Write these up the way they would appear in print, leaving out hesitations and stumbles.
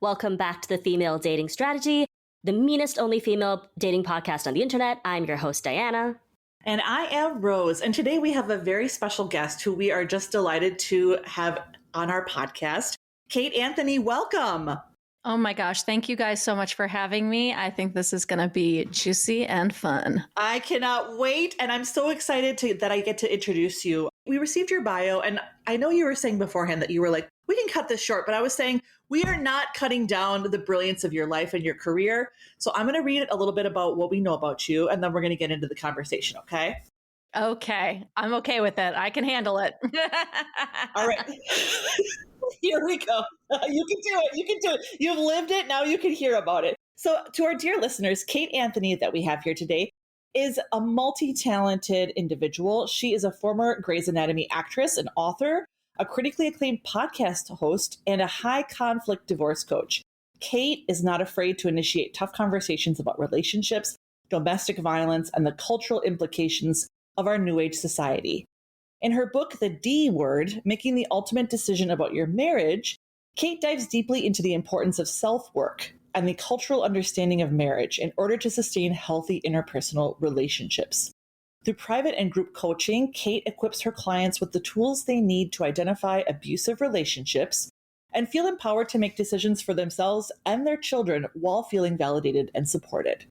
Welcome back to the Female Dating Strategy, the meanest only female dating podcast on the internet. I'm your host, Diana. And I am Rose. And today we have a very special guest who we are just delighted to have on our podcast. Kate Anthony, welcome. Oh my gosh. Thank you guys so much for having me. I think this is going to be juicy and fun. I cannot wait. And I'm so excited that I get to introduce you. We received your bio, and I know you were saying beforehand that you were like, we can cut this short, but I was saying we are not cutting down the brilliance of your life and your career. So I'm going to read a little bit about what we know about you, and then we're going to get into the conversation, okay? Okay. I'm okay with it. I can handle it. All right. Here we go. You can do it. You can do it. You've lived it. Now you can hear about it. So to our dear listeners, Kate Anthony that we have here today is a multi-talented individual. She is a former Grey's Anatomy actress and author, a critically acclaimed podcast host, and a high-conflict divorce coach. Kate is not afraid to initiate tough conversations about relationships, domestic violence, and the cultural implications of our New Age society. In her book, The D Word, Making the Ultimate Decision About Your Marriage, Kate dives deeply into the importance of self-work and the cultural understanding of marriage in order to sustain healthy interpersonal relationships. Through private and group coaching, Kate equips her clients with the tools they need to identify abusive relationships and feel empowered to make decisions for themselves and their children while feeling validated and supported.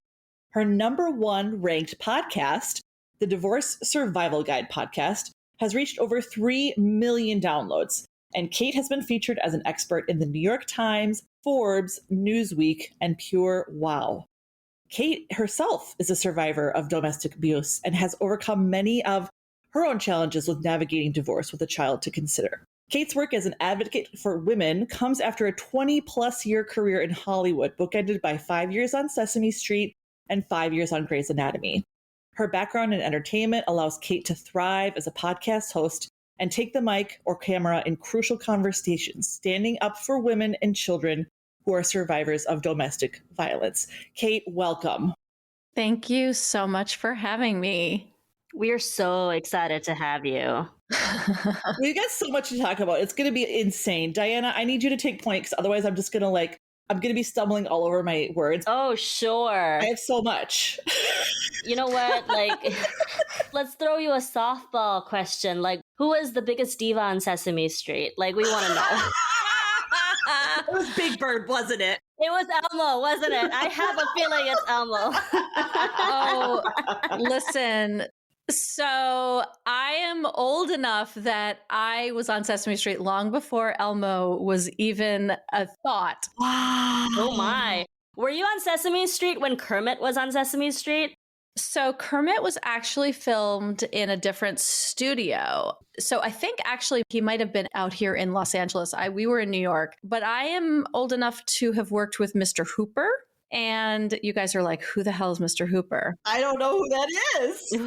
Her #1 ranked podcast, the Divorce Survival Guide podcast, has reached over 3 million downloads, and Kate has been featured as an expert in the New York Times, Forbes, Newsweek, and Pure Wow. Kate herself is a survivor of domestic abuse and has overcome many of her own challenges with navigating divorce with a child to consider. Kate's work as an advocate for women comes after a 20-plus year career in Hollywood, bookended by 5 years on Sesame Street and 5 years on Grey's Anatomy. Her background in entertainment allows Kate to thrive as a podcast host and take the mic or camera in crucial conversations, standing up for women and children who are survivors of domestic violence. Kate, welcome. Thank you so much for having me. We are so excited to have you. We've got so much to talk about. It's going to be insane. Diana, I need you to take point, because otherwise I'm just going to I'm going to be stumbling all over my words. Oh, sure. I have so much. You know what? Let's throw you a softball question. Who was the biggest diva on Sesame Street? We want to know. It was Big Bird, wasn't it? It was Elmo, wasn't it? I have a feeling it's Elmo. Oh, listen. So I am old enough that I was on Sesame Street long before Elmo was even a thought. Wow. Oh my. Were you on Sesame Street when Kermit was on Sesame Street? So Kermit was actually filmed in a different studio. So I think actually he might have been out here in Los Angeles. We were in New York, but I am old enough to have worked with Mr. Hooper. And you guys are like, who the hell is Mr. Hooper? I don't know who that is.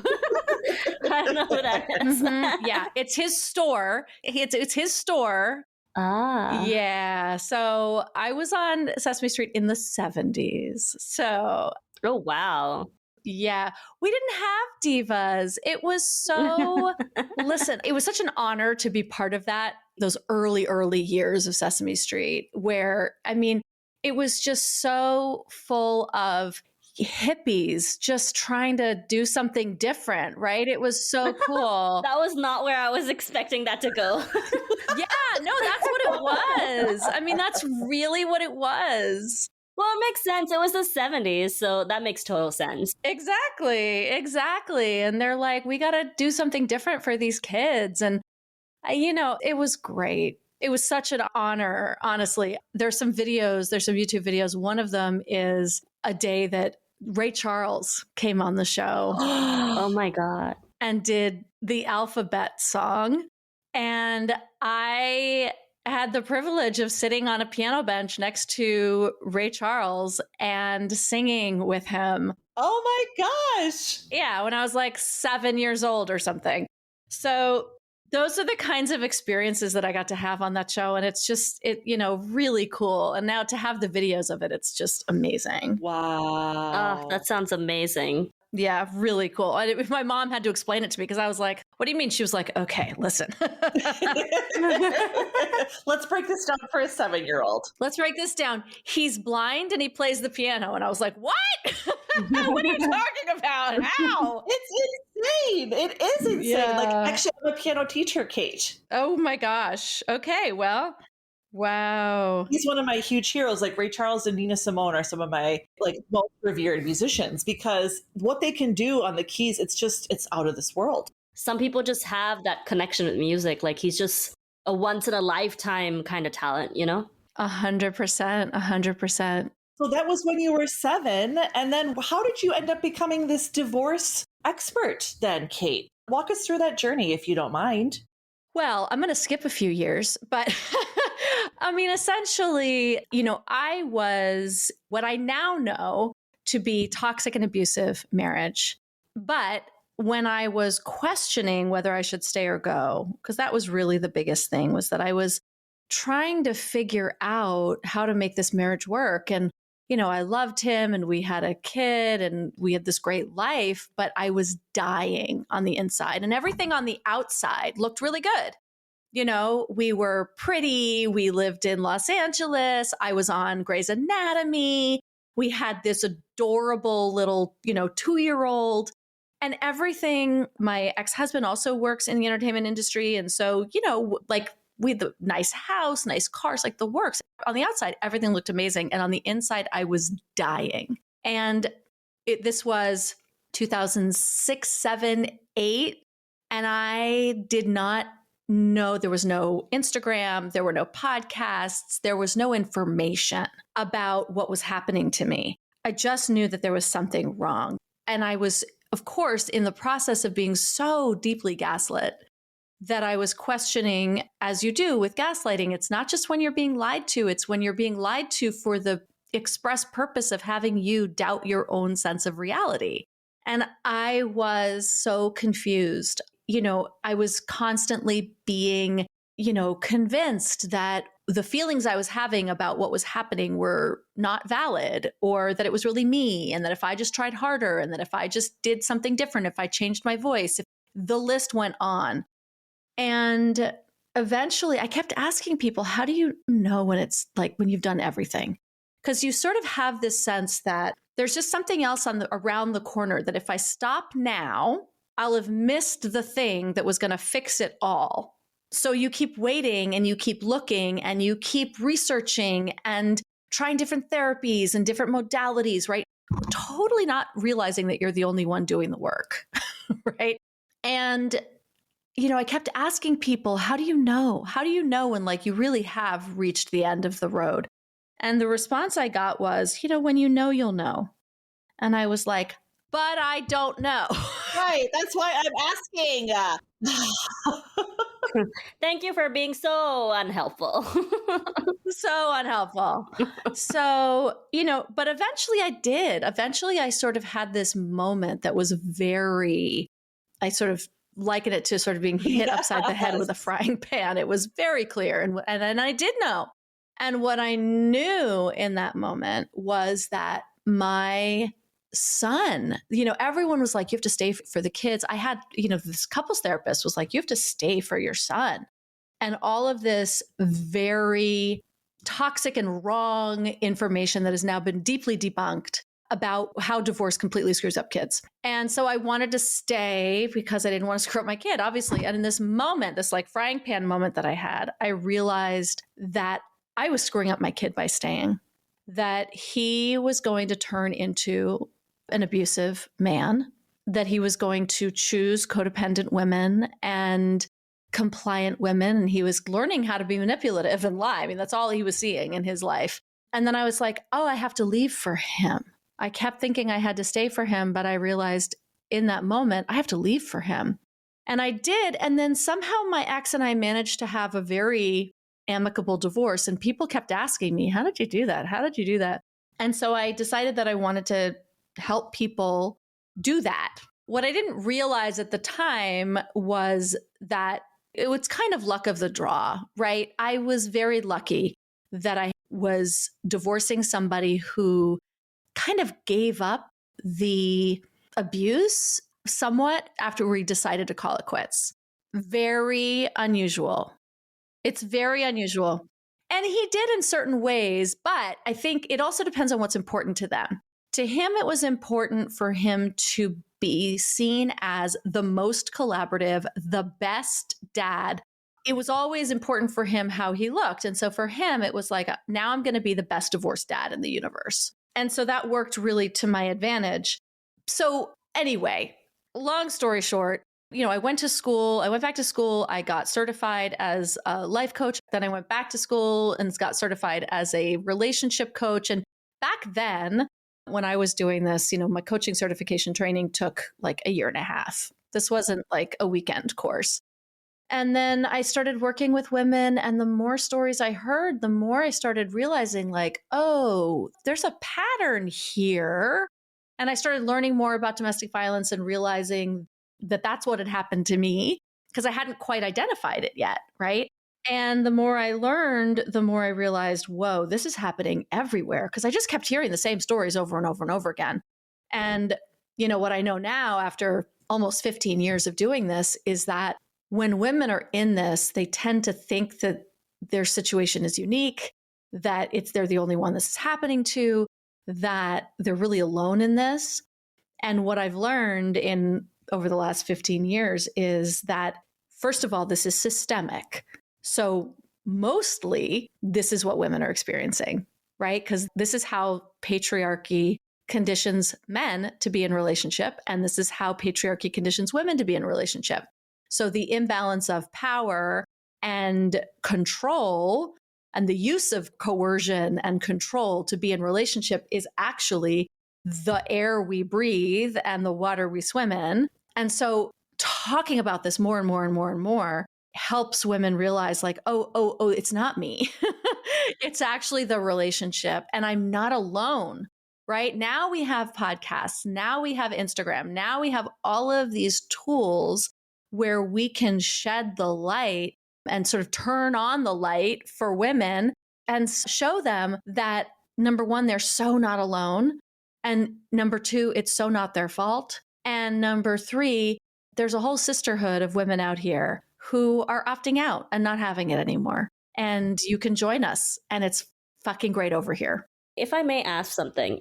I don't know who that is. Yeah, it's his store. It's his store. Ah. Yeah. So I was on Sesame Street in the 70s. So. Oh, wow. Yeah, we didn't have divas. It was so, listen, it was such an honor to be part of those early years of Sesame Street, where, it was just so full of hippies just trying to do something different, right? It was so cool. That was not where I was expecting that to go. Yeah, no, that's what it was. That's really what it was. Well, it makes sense. It was the 70s, so that makes total sense. Exactly. And they're like, we got to do something different for these kids. And, it was great. It was such an honor, honestly. There's some YouTube videos. One of them is a day that Ray Charles came on the show. Oh my God. And did the alphabet song. And I had the privilege of sitting on a piano bench next to Ray Charles and singing with him. Oh my gosh. Yeah, when I was 7 years old or something. So those are the kinds of experiences that I got to have on that show. And it's just, really cool. And now to have the videos of it, it's just amazing. Wow. Oh, that sounds amazing. Yeah, really cool. My mom had to explain it to me because I was like, what do you mean? She was like, okay, listen. Let's break this down for a 7-year-old. Let's break this down. He's blind and he plays the piano. And I was like, what? What are you talking about? How? It's insane. It is insane. Yeah. Like, actually, I'm a piano teacher, Kate. Oh my gosh. Okay, well, wow. He's one of my huge heroes. Like Ray Charles and Nina Simone are some of my like most revered musicians because what they can do on the keys, it's out of this world. Some people just have that connection with music. Like he's just a once in a lifetime kind of talent, you know? 100%. 100%. So that was when you were 7. And then how did you end up becoming this divorce expert then, Kate? Walk us through that journey if you don't mind. Well, I'm going to skip a few years, but I mean, essentially, I was what I now know to be toxic and abusive marriage. But when I was questioning whether I should stay or go, because that was really the biggest thing, was that I was trying to figure out how to make this marriage work. And, I loved him and we had a kid and we had this great life, but I was dying on the inside and everything on the outside looked really good. We were pretty. We lived in Los Angeles. I was on Grey's Anatomy. We had this adorable little, 2-year-old and everything. My ex-husband also works in the entertainment industry. And so, like we had the nice house, nice cars, like the works. On the outside, everything looked amazing. And on the inside, I was dying. And this was 2006, 7, 8. And I did not know, there was no Instagram, there were no podcasts, there was no information about what was happening to me. I just knew that there was something wrong. And I was, of course, in the process of being so deeply gaslit that I was questioning, as you do with gaslighting. It's not just when you're being lied to, it's when you're being lied to for the express purpose of having you doubt your own sense of reality. And I was so confused. I was constantly being, convinced that the feelings I was having about what was happening were not valid, or that it was really me, and that if I just tried harder, and that if I just did something different, if I changed my voice, the list went on. And eventually I kept asking people, how do you know when it's like when you've done everything? Because you sort of have this sense that there's just something else around the corner, that if I stop now, I'll have missed the thing that was going to fix it all. So you keep waiting and you keep looking and you keep researching and trying different therapies and different modalities, right? Totally not realizing that you're the only one doing the work, right? And, I kept asking people, how do you know? How do you know when like you really have reached the end of the road? And the response I got was, when you know, you'll know. And I was like, but I don't know. Right. That's why I'm asking. Thank you for being so unhelpful. So unhelpful. So, but eventually I did. Eventually I sort of had this moment that was I sort of liken it to sort of being hit upside the head with a frying pan. It was very clear. And I did know. And what I knew in that moment was that my son, everyone was like, you have to stay for the kids. I had, this couples therapist was like, you have to stay for your son. And all of this very toxic and wrong information that has now been deeply debunked about how divorce completely screws up kids. And so I wanted to stay because I didn't want to screw up my kid, obviously. And in this moment, this like frying pan moment that I had, I realized that I was screwing up my kid by staying, that he was going to turn into an abusive man, that he was going to choose codependent women and compliant women. And he was learning how to be manipulative and lie. I mean, that's all he was seeing in his life. And then I was like, oh, I have to leave for him. I kept thinking I had to stay for him, but I realized in that moment, I have to leave for him. And I did. And then somehow my ex and I managed to have a very amicable divorce. And people kept asking me, how did you do that? How did you do that? And so I decided that I wanted to help people do that. What I didn't realize at the time was that it was kind of luck of the draw, right? I was very lucky that I was divorcing somebody who kind of gave up the abuse somewhat after we decided to call it quits. Very unusual. It's very unusual. And he did in certain ways, but I think it also depends on what's important to them. To him, it was important for him to be seen as the most collaborative, the best dad. It was always important for him how he looked. And so for him, it was like, now I'm going to be the best divorced dad in the universe. And so that worked really to my advantage. So anyway, long story short, I went back to school. I got certified as a life coach. Then I went back to school and got certified as a relationship coach. And back then, when I was doing this, my coaching certification training took like a year and a half. This wasn't like a weekend course. And then I started working with women, and the more stories I heard, the more I started realizing like, oh, there's a pattern here. And I started learning more about domestic violence and realizing that that's what had happened to me because I hadn't quite identified it yet, right? And the more I learned, the more I realized, whoa, this is happening everywhere because I just kept hearing the same stories over and over and over again. And, what I know now after almost 15 years of doing this is that when women are in this, they tend to think that their situation is unique, that they're the only one this is happening to, that they're really alone in this. And what I've learned over the last 15 years is that, first of all, this is systemic. So mostly this is what women are experiencing, right? Because this is how patriarchy conditions men to be in relationship. And this is how patriarchy conditions women to be in a relationship. So the imbalance of power and control and the use of coercion and control to be in relationship is actually the air we breathe and the water we swim in. And so talking about this more and more and more and more helps women realize like, oh, it's not me. It's actually the relationship and I'm not alone, right? Now we have podcasts. Now we have Instagram. Now we have all of these tools where we can shed the light and sort of turn on the light for women and show them that, number one, they're so not alone. And number two, it's so not their fault. And number three, there's a whole sisterhood of women out here who are opting out and not having it anymore. And you can join us. And it's fucking great over here. If I may ask something,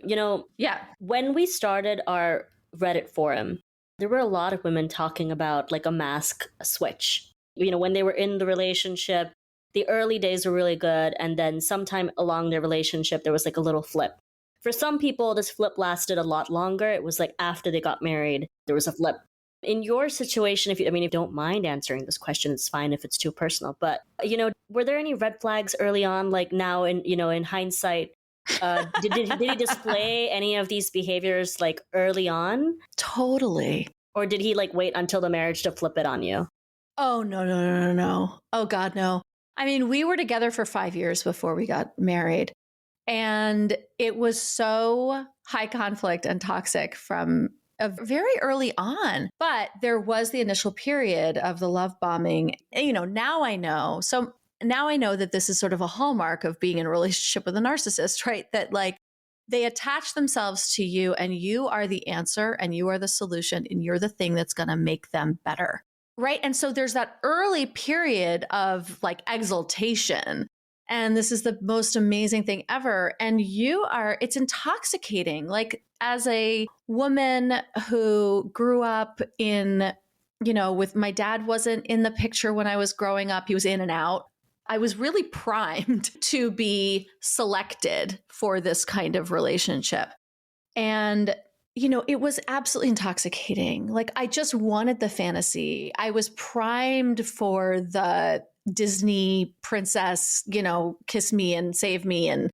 Yeah. when we started our Reddit forum, there were a lot of women talking about like a mask switch. When they were in the relationship, the early days were really good. And then sometime along their relationship, there was like a little flip. For some people, this flip lasted a lot longer. It was like after they got married, there was a flip. In your situation, if you don't mind answering this question, it's fine if it's too personal. But, were there any red flags early on, like now in hindsight? Did he display any of these behaviors like early on? Totally. Or did he like wait until the marriage to flip it on you? Oh, no. Oh, God, no. I mean, we were together for 5 years before we got married. And it was so high conflict and toxic from very early on. But there was the initial period of the love bombing. Now I know. So now I know that this is sort of a hallmark of being in a relationship with a narcissist, right? That like they attach themselves to you and you are the answer and you are the solution and you're the thing that's going to make them better. Right. And so there's that early period of like exaltation. And this is the most amazing thing ever. And it's intoxicating. Like as a woman who grew up with my dad wasn't in the picture when I was growing up, he was in and out. I was really primed to be selected for this kind of relationship. And it was absolutely intoxicating. Like I just wanted the fantasy. I was primed for the Disney princess, kiss me and save me and,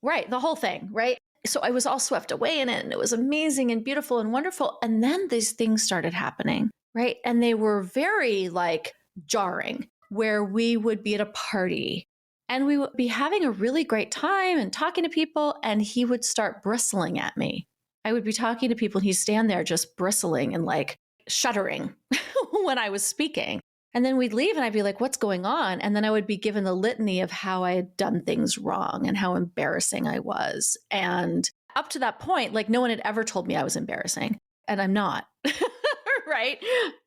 right, the whole thing, right? So I was all swept away in it and it was amazing and beautiful and wonderful. And then these things started happening, right? And they were very like jarring, where we would be at a party and we would be having a really great time and talking to people and he would start bristling at me. I would be talking to people and he'd stand there just bristling and like shuddering when I was speaking. And then we'd leave and I'd be like, what's going on? And then I would be given the litany of how I had done things wrong and how embarrassing I was. And up to that point, like no one had ever told me I was embarrassing. And I'm not, right?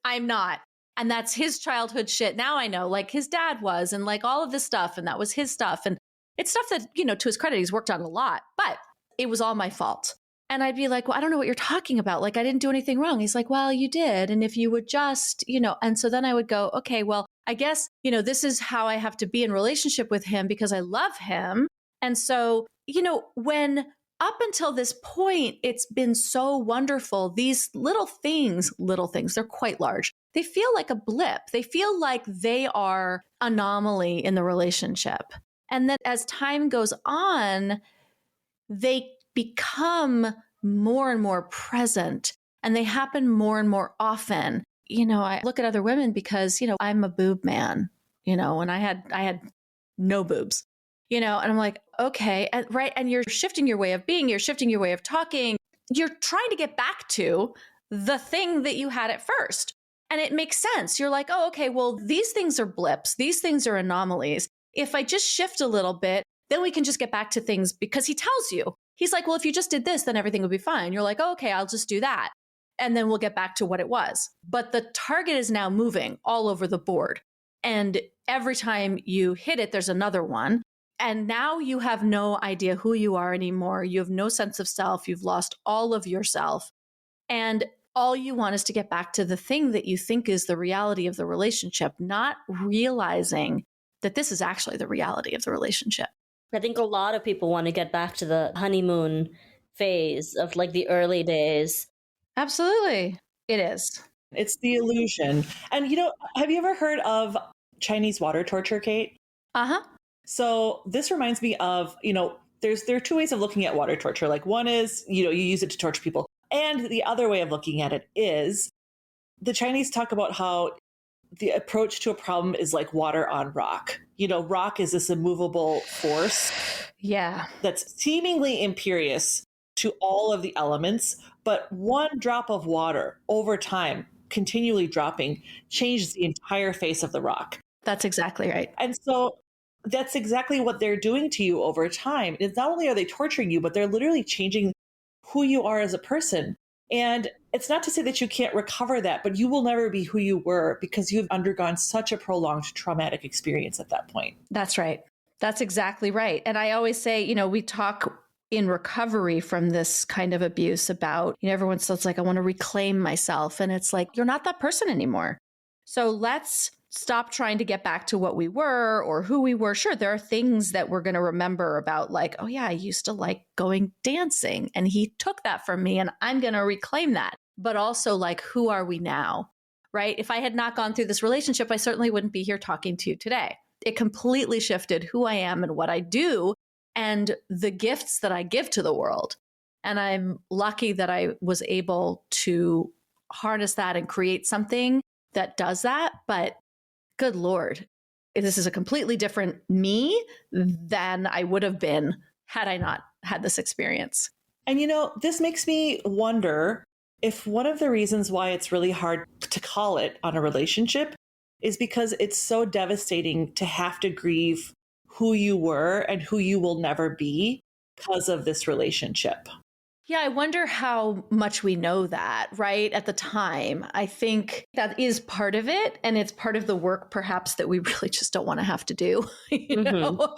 I'm not. And that's his childhood shit. Now I know, like his dad was, and like all of this stuff, and that was his stuff. And it's stuff that, you know, to his credit, he's worked on a lot, but it was all my fault. And I'd be like, well, I don't know what you're talking about. Like, I didn't do anything wrong. He's like, well, you did. And if you would just, you know, and so then I would go, okay, well, I guess, you know, this is how I have to be in relationship with him because I love him. And so, you know, when up until this point, it's been so wonderful. These little things, they're quite large. They feel like a blip. They feel like they are anomaly in the relationship. And then as time goes on, they become more and more present and they happen more and more often. You know, I look at other women because, you know, I'm a boob man, you know, and I had no boobs, you know, and I'm like, okay, and, right. And you're shifting your way of being, you're shifting your way of talking. You're trying to get back to the thing that you had at first. And it makes sense. You're like, oh, okay, well, these things are blips. These things are anomalies. If I just shift a little bit, then we can just get back to things because he tells you. He's like, well, if you just did this, then everything would be fine. You're like, oh, okay, I'll just do that. And then we'll get back to what it was. But the target is now moving all over the board. And every time you hit it, there's another one. And now you have no idea who you are anymore. You have no sense of self. You've lost all of yourself. And all you want is to get back to the thing that you think is the reality of the relationship, not realizing that this is actually the reality of the relationship. I think a lot of people want to get back to the honeymoon phase of like the early days. Absolutely. It is. It's the illusion. And, you know, have you ever heard of Chinese water torture, Kate? Uh-huh. So this reminds me of, you know, there are two ways of looking at water torture. Like one is, you know, you use it to torture people. And the other way of looking at it is the Chinese talk about how the approach to a problem is like water on rock. You know, rock is this immovable force. Yeah. That's seemingly imperious to all of the elements, but one drop of water over time, continually dropping, changes the entire face of the rock. That's exactly right. And so that's exactly what they're doing to you over time. It's not only are they torturing you, but they're literally changing who you are as a person. And it's not to say that you can't recover that, but you will never be who you were because you've undergone such a prolonged traumatic experience at that point. That's right. That's exactly right. And I always say, you know, we talk in recovery from this kind of abuse about, you know, everyone says like, I want to reclaim myself. And it's like, you're not that person anymore. So let's stop trying to get back to what we were or who we were. Sure, there are things that we're going to remember about like, oh yeah, I used to like going dancing and he took that from me and I'm going to reclaim that. But also like, who are we now? Right? If I had not gone through this relationship, I certainly wouldn't be here talking to you today. It completely shifted who I am and what I do and the gifts that I give to the world. And I'm lucky that I was able to harness that and create something that does that. But good Lord, this is a completely different me than I would have been had I not had this experience. And, you know, this makes me wonder if one of the reasons why it's really hard to call it on a relationship is because it's so devastating to have to grieve who you were and who you will never be because of this relationship. Yeah, I wonder how much we know that, right? At the time, I think that is part of it. And it's part of the work, perhaps, that we really just don't want to have to do, you know?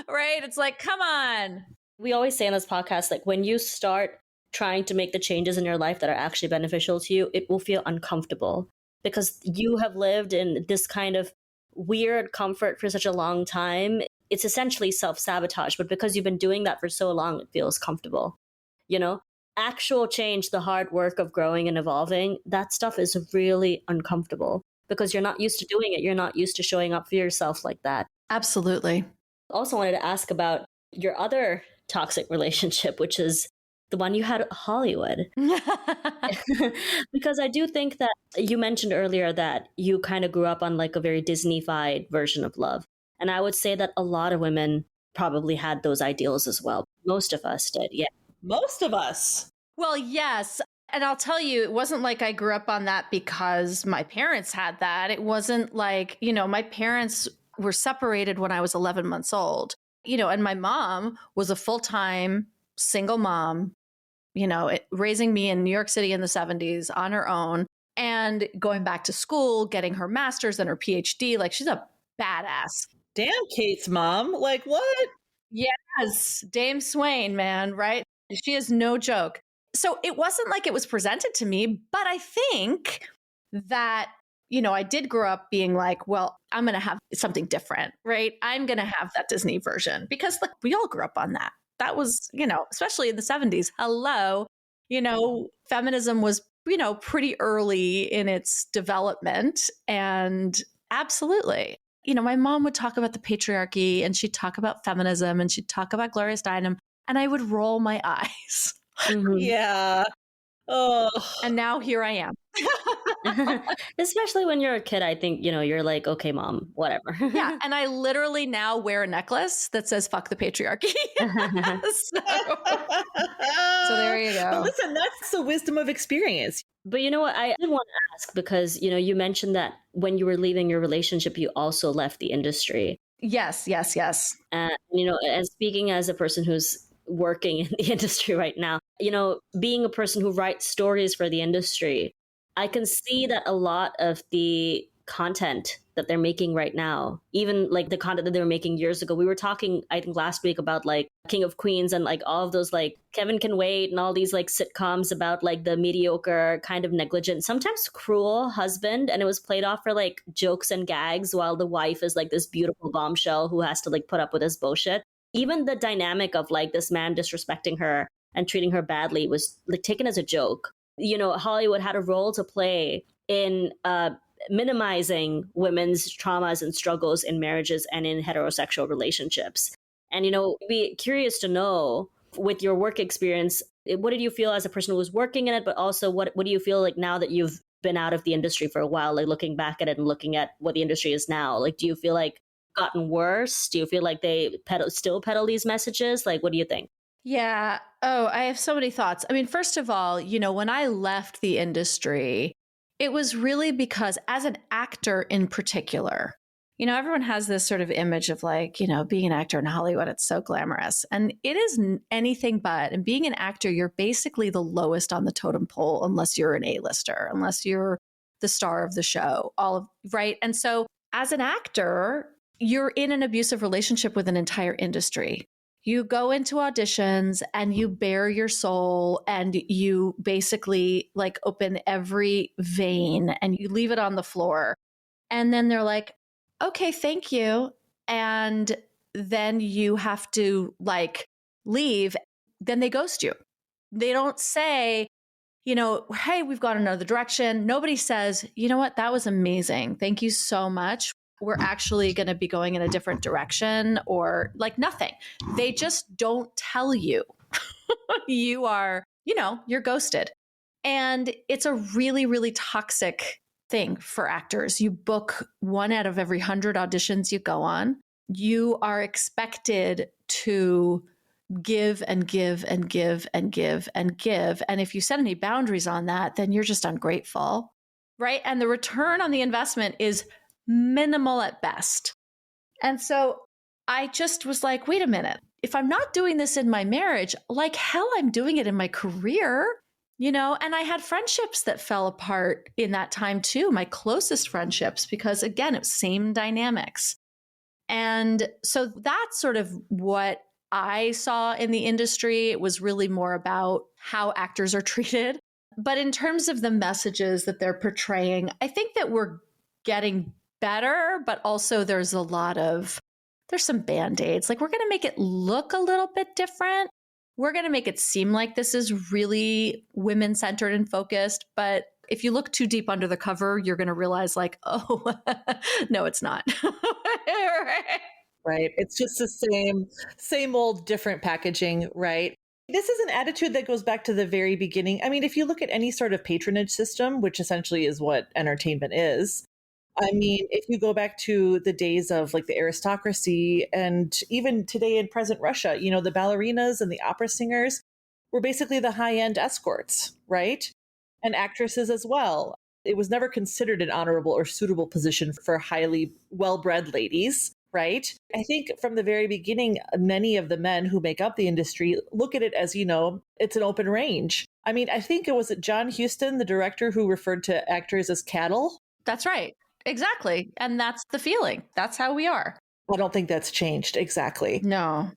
Right? It's like, come on. We always say on this podcast, like when you start trying to make the changes in your life that are actually beneficial to you, it will feel uncomfortable because you have lived in this kind of weird comfort for such a long time. It's essentially self-sabotage, but because you've been doing that for so long, it feels comfortable. You know, actual change, the hard work of growing and evolving, that stuff is really uncomfortable because you're not used to doing it. You're not used to showing up for yourself like that. Absolutely. Also wanted to ask about your other toxic relationship, which is the one you had at Hollywood. Because I do think that you mentioned earlier that you kind of grew up on like a very Disney-fied version of love. And I would say that a lot of women probably had those ideals as well. Most of us did, yeah. Most of us. Well, yes. And I'll tell you, it wasn't like I grew up on that because my parents had that. It wasn't like, you know, my parents were separated when I was 11 months old, you know, and my mom was a full-time single mom raising me in New York City in the 70s on her own and going back to school, getting her master's and her PhD. Like, she's a badass. Damn, Kate's mom. Like, what? Yes, Dame Swain, man, right? She is no joke. So it wasn't like it was presented to me, but I think that, I did grow up being like, well, I'm going to have something different, right? I'm going to have that Disney version because look, we all grew up on that. That was, especially in the 70s. Hello, feminism was, pretty early in its development. And absolutely, my mom would talk about the patriarchy and she'd talk about feminism and she'd talk about Gloria Steinem and I would roll my eyes. Mhm. Yeah. Oh. And now here I am. Especially when you're a kid, I think, you're like, okay, mom, whatever. Yeah. And I literally now wear a necklace that says fuck the patriarchy. So there you go. But listen, that's the wisdom of experience. But you know what? I did want to ask because, you mentioned that when you were leaving your relationship, you also left the industry. Yes. And speaking as a person who's working in the industry right now, being a person who writes stories for the industry, I can see that a lot of the content that they're making right now, even like the content that they were making years ago, we were talking, I think last week about like King of Queens and like all of those like Kevin Can Wait and all these like sitcoms about like the mediocre, kind of negligent, sometimes cruel husband. And it was played off for like jokes and gags while the wife is like this beautiful bombshell who has to like put up with his bullshit. Even the dynamic of like this man disrespecting her and treating her badly was like taken as a joke. Hollywood had a role to play in minimizing women's traumas and struggles in marriages and in heterosexual relationships. And, be curious to know, with your work experience, what did you feel as a person who was working in it, but also what do you feel like now that you've been out of the industry for a while, like looking back at it and looking at what the industry is now? Like, do you feel like gotten worse? Do you feel like they still peddle these messages? Like, what do you think? Yeah. Oh, I have so many thoughts. I mean, first of all, when I left the industry, it was really because as an actor in particular, everyone has this sort of image of like, being an actor in Hollywood, it's so glamorous. And it is anything but. And being an actor, you're basically the lowest on the totem pole unless you're an A-lister, unless you're the star of the show, right? And so as an actor, you're in an abusive relationship with an entire industry. You go into auditions and you bare your soul and you basically like open every vein and you leave it on the floor. And then they're like, okay, thank you. And then you have to like leave. Then they ghost you. They don't say, hey, we've got another direction. Nobody says, you know what? That was amazing. Thank you so much. We're actually going to be going in a different direction, or like nothing. They just don't tell you. You are, you're ghosted. And it's a really, really toxic thing for actors. You book 1 out of every 100 auditions you go on. You are expected to give and give and give and give and give. And if you set any boundaries on that, then you're just ungrateful, right? And the return on the investment is minimal at best. And so I just was like, wait a minute, if I'm not doing this in my marriage, like hell, I'm doing it in my career, and I had friendships that fell apart in that time too, my closest friendships, because again, it was same dynamics. And so that's sort of what I saw in the industry. It was really more about how actors are treated. But in terms of the messages that they're portraying, I think that we're getting better, but also there's some band-aids. Like, we're going to make it look a little bit different. We're going to make it seem like this is really women-centered and focused. But if you look too deep under the cover, you're going to realize like, oh, no, it's not. Right. It's just the same old, different packaging, right? This is an attitude that goes back to the very beginning. I mean, if you look at any sort of patronage system, which essentially is what entertainment is, I mean, if you go back to the days of like the aristocracy and even today in present Russia, the ballerinas and the opera singers were basically the high-end escorts, right? And actresses as well. It was never considered an honorable or suitable position for highly well-bred ladies. right? I think from the very beginning, many of the men who make up the industry look at it as, it's an open range. I mean, I think it was John Huston, the director, who referred to actors as cattle. That's right. Exactly. And that's the feeling. That's how we are. I don't think that's changed. Exactly. No.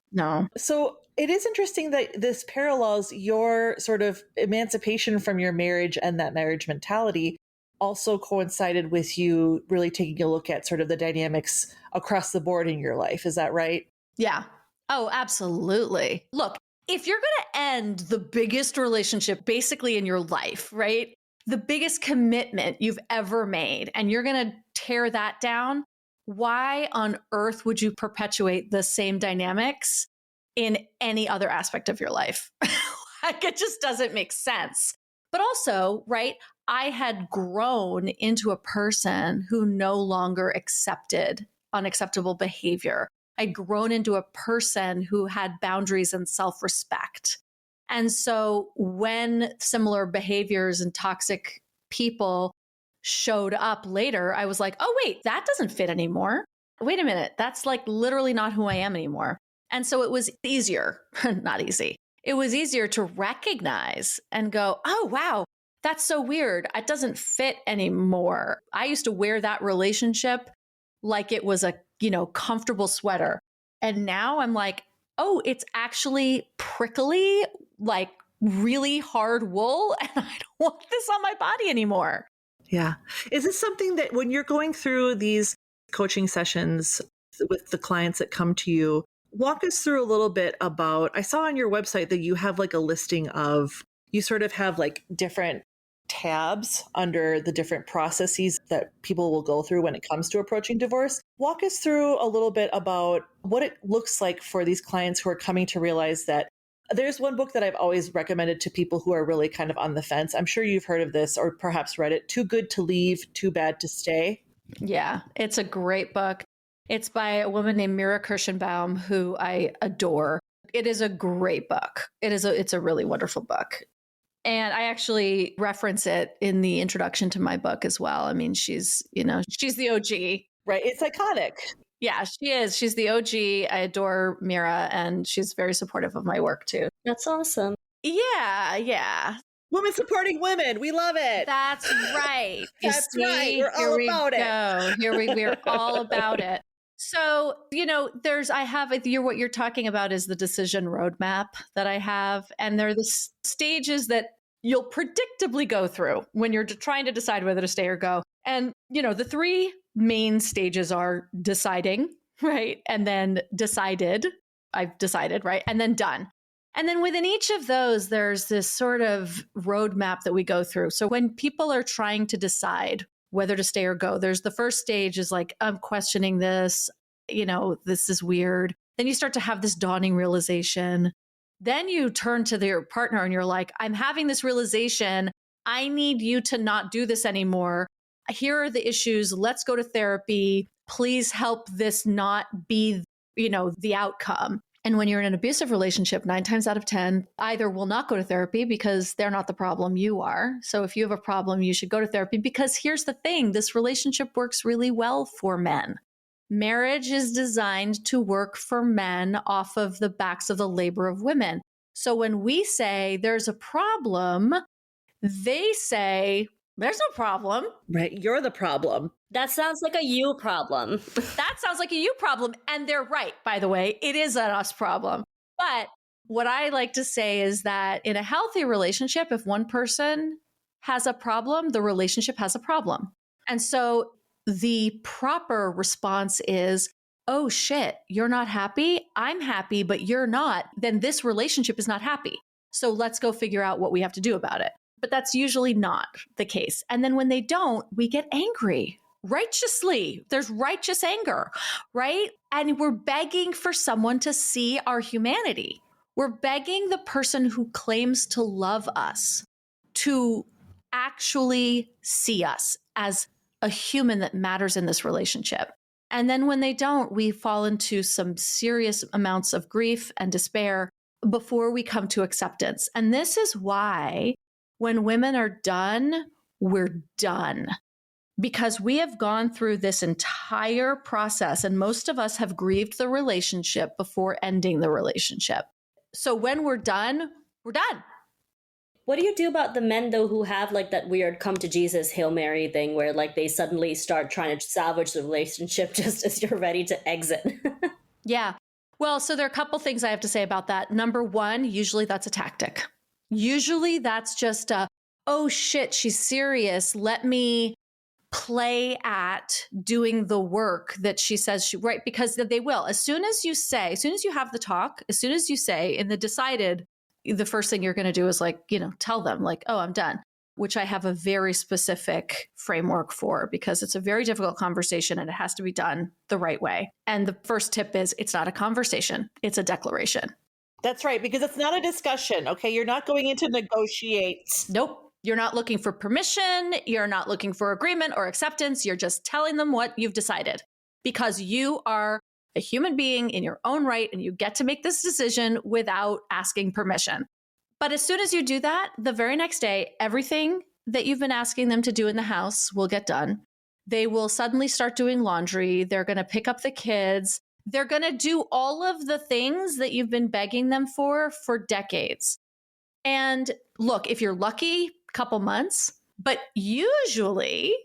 So it is interesting that this parallels your sort of emancipation from your marriage, and that marriage mentality also coincided with you really taking a look at sort of the dynamics across the board in your life. Is that right? Yeah. Oh, absolutely. Look, if you're going to end the biggest relationship basically in your life, right? The biggest commitment you've ever made, and you're going to tear that down, why on earth would you perpetuate the same dynamics in any other aspect of your life? Like, it just doesn't make sense. But also, right, I had grown into a person who no longer accepted unacceptable behavior. I'd grown into a person who had boundaries and self-respect. And so when similar behaviors and toxic people showed up later, I was like, oh, wait, that doesn't fit anymore. Wait a minute. That's like literally not who I am anymore. And so it was easier, not easy. It was easier to recognize and go, oh, wow, that's so weird. It doesn't fit anymore. I used to wear that relationship like it was a, comfortable sweater. And now I'm like, oh, it's actually prickly, like really hard wool. And I don't want this on my body anymore. Yeah. Is this something that when you're going through these coaching sessions with the clients that come to you, walk us through a little bit about, I saw on your website that you have like a listing of, you sort of have like different tabs under the different processes that people will go through when it comes to approaching divorce. Walk us through a little bit about what it looks like for these clients who are coming to realize that there's one book that I've always recommended to people who are really kind of on the fence. I'm sure you've heard of this or perhaps read it. Too Good to Leave, Too Bad to Stay. Yeah, it's a great book. It's by a woman named Mira Kirschenbaum, who I adore. It is a great book. It's a really wonderful book. And I actually reference it in the introduction to my book as well. I mean, she's the OG. Right. It's iconic. Yeah, she is. She's the OG. I adore Mira, and she's very supportive of my work too. That's awesome. Yeah. Women supporting women. We love it. That's right. That's right. We're all about it. We're all about it. So, what you're talking about is the decision roadmap that I have. And there are the stages that you'll predictably go through when you're trying to decide whether to stay or go. And, the three main stages are deciding, right? And then decided, I've decided, right? And then done. And then within each of those, there's this sort of roadmap that we go through. So when people are trying to decide whether to stay or go, there's the first stage is like, I'm questioning this, this is weird. Then you start to have this dawning realization. Then you turn to your partner and you're like, I'm having this realization. I need you to not do this anymore. Here are the issues. Let's go to therapy. Please help this not be, the outcome. And when you're in an abusive relationship, 9 times out of 10, either will not go to therapy because they're not the problem, you are. So if you have a problem, you should go to therapy, because here's the thing, this relationship works really well for men. Marriage is designed to work for men off of the backs of the labor of women. So when we say there's a problem, they say, there's no problem. Right. You're the problem. That sounds like a you problem. That sounds like a you problem. And they're right, by the way. It is an us problem. But what I like to say is that in a healthy relationship, if one person has a problem, the relationship has a problem. And so the proper response is, oh shit, you're not happy. I'm happy, but you're not. Then this relationship is not happy. So let's go figure out what we have to do about it. But that's usually not the case. And then when they don't, we get angry. Righteously, there's righteous anger, right? And we're begging for someone to see our humanity. We're begging the person who claims to love us to actually see us as a human that matters in this relationship. And then when they don't, we fall into some serious amounts of grief and despair before we come to acceptance. And this is why when women are done, we're done. because we have gone through this entire process, and most of us have grieved the relationship before ending the relationship. So when we're done, we're done. What do you do about the men, though, who have like that weird come to Jesus Hail Mary thing where like they suddenly start trying to salvage the relationship just as you're ready to exit? Yeah. Well, so there are a couple things I have to say about that. Number one, usually that's a tactic. Usually that's just oh shit, she's serious. Let me play at doing the work that she says she, right? Because they will. As soon as you have the talk, as soon as you say in the decided, the first thing you're going to do is like, tell them like, oh, I'm done, which I have a very specific framework for because it's a very difficult conversation and it has to be done the right way. And the first tip is it's not a conversation, it's a declaration. That's right, because it's not a discussion, okay? You're not going in to negotiate. Nope. You're not looking for permission. You're not looking for agreement or acceptance. You're just telling them what you've decided because you are a human being in your own right and you get to make this decision without asking permission. But as soon as you do that, the very next day, everything that you've been asking them to do in the house will get done. They will suddenly start doing laundry. They're going to pick up the kids. They're going to do all of the things that you've been begging them for decades. And look, if you're lucky, a couple months, but usually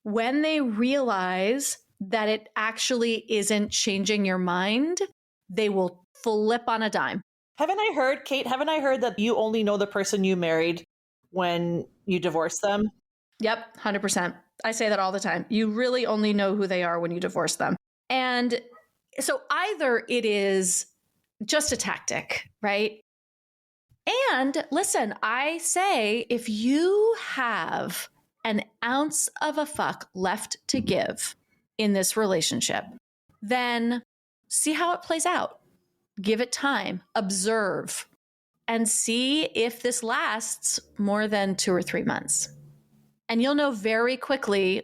when they realize that it actually isn't changing your mind, they will flip on a dime. Haven't I heard, Kate, that you only know the person you married when you divorce them? Yep, 100%. I say that all the time. You really only know who they are when you divorce them. And so either it is just a tactic, right? And listen, I say if you have an ounce of a fuck left to give in this relationship, then see how it plays out. Give it time, observe, and see if this lasts more than 2 or 3 months. And you'll know very quickly,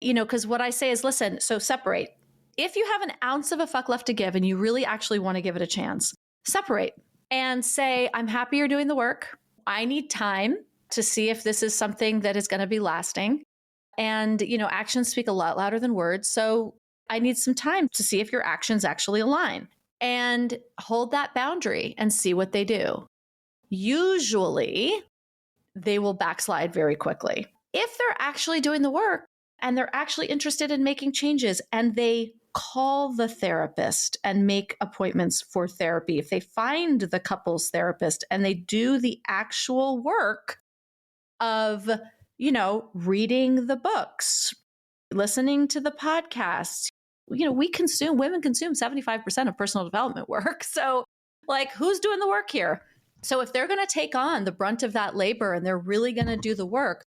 because what I say is, listen, so separate. If you have an ounce of a fuck left to give and you really actually want to give it a chance, separate and say, I'm happy you're doing the work. I need time to see if this is something that is going to be lasting. And, actions speak a lot louder than words. So I need some time to see if your actions actually align and hold that boundary and see what they do. Usually they will backslide very quickly. If they're actually doing the work and they're actually interested in making changes and they call the therapist and make appointments for therapy, if they find the couples therapist and they do the actual work of, reading the books, listening to the podcasts, women consume 75% of personal development work. So who's doing the work here? So if they're going to take on the brunt of that labor and they're really going to do the work,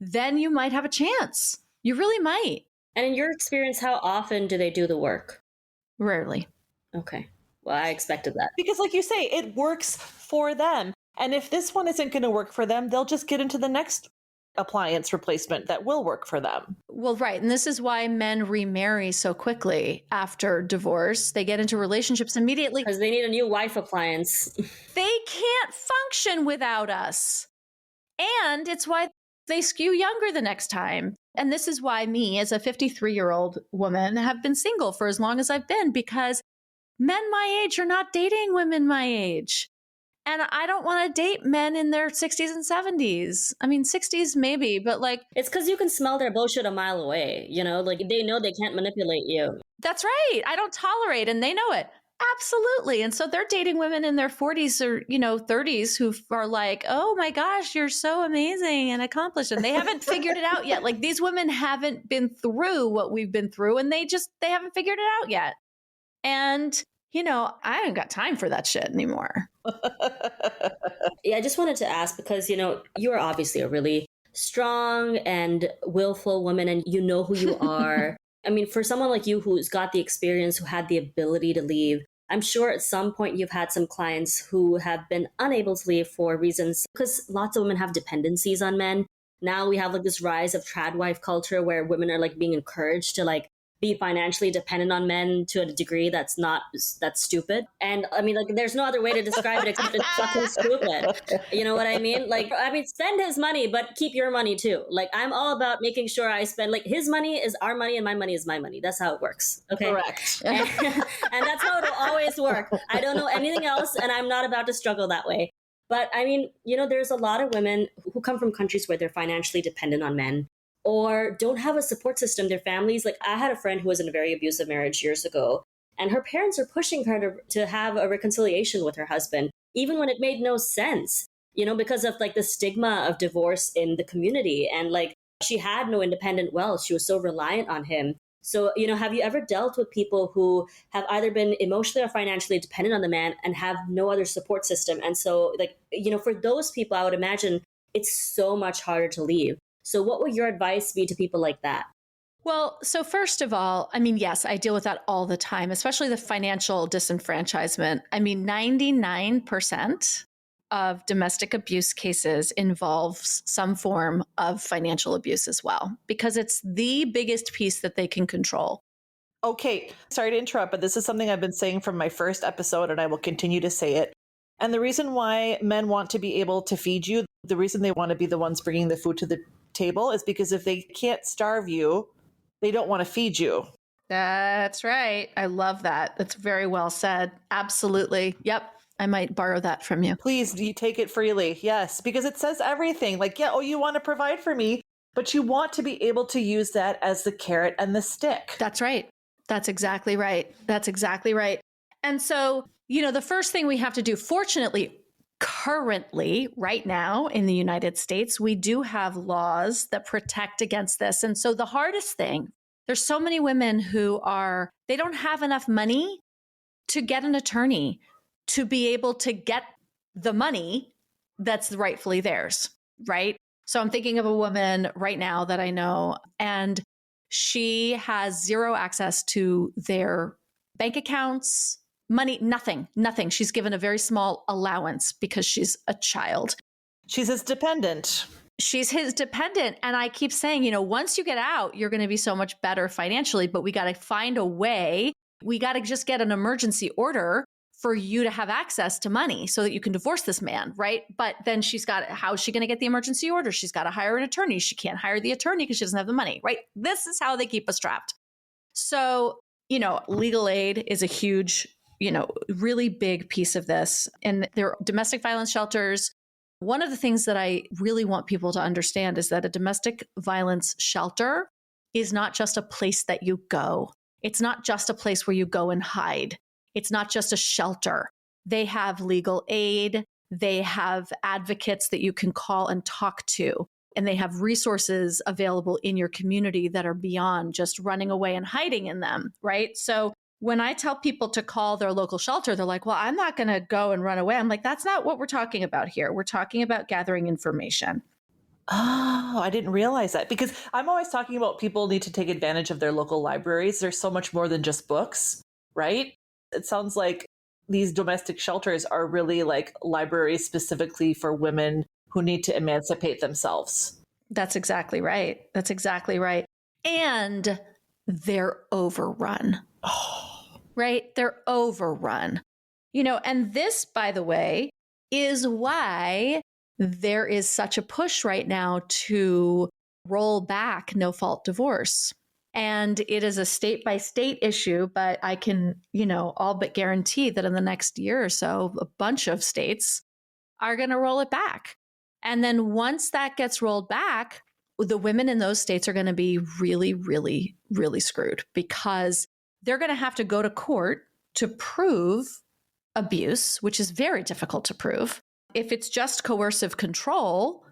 then you might have a chance. You really might. And in your experience, how often do they do the work? Rarely. Okay. Well, I expected that. Because like you say, it works for them. And if this one isn't going to work for them, they'll just get into the next appliance replacement that will work for them. Well, right. And this is why men remarry so quickly after divorce. They get into relationships immediately. Because they need a new wife appliance. They can't function without us. And it's why they skew younger the next time. And this is why me, as a 53-year-old woman, have been single for as long as I've been, because men my age are not dating women my age. And I don't want to date men in their 60s and 70s. I mean, 60s maybe, but It's because you can smell their bullshit a mile away, they know they can't manipulate you. That's right. I don't tolerate, and they know it. Absolutely. And so they're dating women in their 40s or, 30s who are like, oh my gosh, you're so amazing and accomplished. And they haven't figured it out yet. These women haven't been through what we've been through, and they haven't figured it out yet. And, I haven't got time for that shit anymore. Yeah, I just wanted to ask because, you are obviously a really strong and willful woman and you know who you are. I mean, for someone like you who's got the experience, who had the ability to leave, I'm sure at some point you've had some clients who have been unable to leave for reasons, because lots of women have dependencies on men. Now we have this rise of trad wife culture where women are being encouraged to be financially dependent on men to a degree that's stupid. And I mean, like, there's no other way to describe it except it's fucking stupid. You know what I mean? Like, I mean, spend his money, but keep your money too. Like, I'm all about making sure I spend, like, his money is our money and my money is my money. That's how it works. Okay. Correct. And that's how it'll always work. I don't know anything else, and I'm not about to struggle that way. But I mean, you know, there's a lot of women who come from countries where they're financially dependent on men or don't have a support system. Their families, like, I had a friend who was in a very abusive marriage years ago, and her parents are pushing her to have a reconciliation with her husband, even when it made no sense, you know, because of like the stigma of divorce in the community. And like, she had no independent wealth. She was so reliant on him. So, you know, have you ever dealt with people who have either been emotionally or financially dependent on the man and have no other support system? And so, like, you know, for those people, I would imagine it's so much harder to leave. So what would your advice be to people like that? Well, so first of all, I mean, yes, I deal with that all the time, especially the financial disenfranchisement. I mean, 99% of domestic abuse cases involves some form of financial abuse as well, because it's the biggest piece that they can control. Okay, sorry to interrupt, but this is something I've been saying from my first episode, and I will continue to say it. And the reason why men want to be able to feed you, the reason they want to be the ones bringing the food to the table is because if they can't starve you, they don't want to feed you. That's right. I love that. That's very well said. Absolutely. Yep. I might borrow that from you. Please, you take it freely. Yes, because it says everything. Like, yeah, oh, you want to provide for me, but you want to be able to use that as the carrot and the stick. That's right. That's exactly right. That's exactly right. And so, you know, the first thing we have to do, fortunately, currently, right now in the United States, we do have laws that protect against this. And so the hardest thing, there's so many women who they don't have enough money to get an attorney to be able to get the money that's rightfully theirs, right? So I'm thinking of a woman right now that I know, and she has zero access to their bank accounts, money, nothing. She's given a very small allowance because she's a child. She's his dependent. She's his dependent. And I keep saying, you know, once you get out, you're going to be so much better financially, but we got to find a way. We got to just get an emergency order for you to have access to money so that you can divorce this man, right? But then how is she going to get the emergency order? She's got to hire an attorney. She can't hire the attorney because she doesn't have the money, right? This is how they keep us trapped. So, you know, legal aid is a huge, you know, really big piece of this. And there are domestic violence shelters. One of the things that I really want people to understand is that a domestic violence shelter is not just a place that you go. It's not just a place where you go and hide. It's not just a shelter. They have legal aid. They have advocates that you can call and talk to. And they have resources available in your community that are beyond just running away and hiding in them, right? So when I tell people to call their local shelter, they're like, well, I'm not going to go and run away. I'm like, that's not what we're talking about here. We're talking about gathering information. Oh, I didn't realize that, because I'm always talking about people need to take advantage of their local libraries. There's so much more than just books, right? It sounds like these domestic shelters are really like libraries specifically for women who need to emancipate themselves. That's exactly right. That's exactly right. And they're overrun. Right? They're overrun. You know, and this, by the way, is why there is such a push right now to roll back no-fault divorce. And it is a state-by-state issue, but I can, you know, all but guarantee that in the next year or so, a bunch of states are going to roll it back. And then once that gets rolled back, the women in those states are going to be really, really, really screwed, because they're going to have to go to court to prove abuse, which is very difficult to prove. If it's just coercive control,